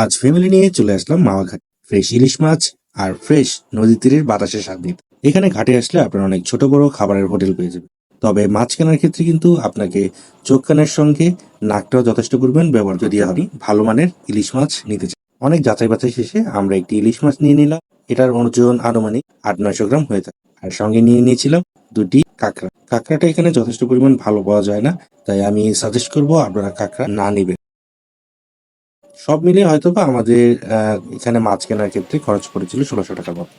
আজ ফ্যামিলি নিয়ে চলে আসলাম মাওয়া ঘাট। ফ্রেশ ইলিশ মাছ আর ফ্রেশ নদী তীরের বাতাসের স্বাদ নিতে। এখানে ঘাটে আসলে আপনারা অনেক ছোট বড় খাবারের হোটেল পেয়ে যাবেন। তবে মাছ কেনার ক্ষেত্রে কিন্তু আপনাকে চোখ কানের সঙ্গে নাকটাও যথেষ্ট পরিমাণ ব্যবহার যদি আপনি ভালো মানের ইলিশ মাছ নিতে চান। অনেক যাচাই বাছাই শেষে আমরা একটি ইলিশ মাছ নিয়ে নিলাম। এটার ওজন আনুমানিক 800-900 গ্রাম হয়ে থাকে। আর সঙ্গে নিয়ে নিয়েছিলাম দুটি কাঁকড়া। কাঁকড়াটা এখানে যথেষ্ট পরিমাণ ভালো পাওয়া যায় না, তাই আমি সাজেস্ট করবো আপনারা কাঁকড়া না নিবেন। সব মিলিয়ে হয়তোবা আমাদের এখানে মাছ কেনার ক্ষেত্রে খরচ পড়েছিল 1600 টাকার মতো।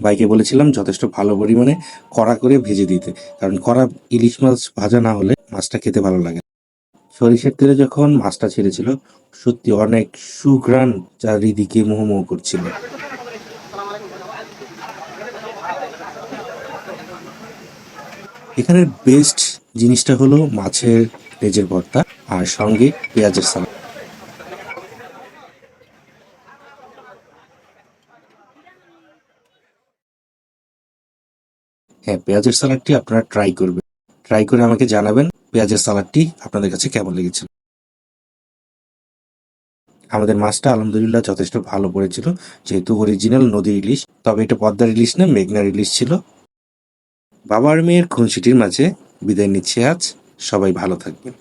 ভাইকে বলেছিলাম যথেষ্ট ভালো পরিমাণে কড়া করে ভেজে দিতে, কারণ কড়া ইলিশ মাছ ভাজা না হলে মাছটা খেতে ভালো লাগে না। সরিষার তেলে যখন মাছটা ছেড়েছিল, সত্যি অনেক সুঘ্রাণ চারিদিকে মোহমোহ করছিল। এখানের বেস্ট জিনিসটা হলো মাছের লেজের ভর্তা আর সঙ্গে পেঁয়াজের সালাদ। হ্যাঁ, পেঁয়াজের সালাডটি আপনারা ট্রাই করবেন। ট্রাই করে আমাকে জানাবেন পেঁয়াজের সালাডটি আপনাদের কাছে কেমন লেগেছিল। আমাদের মাছটা আলহামদুলিল্লাহ যথেষ্ট ভালো পড়েছিল, যেহেতু অরিজিনাল নদীর ইলিশ। তবে এটা পদ্মার ইলিশ না, মেঘনার ইলিশ ছিল। বাবা আর মেয়ের খুনসুটির মাঝে বিদায় নিচ্ছি আজ। সবাই ভালো থাকবেন।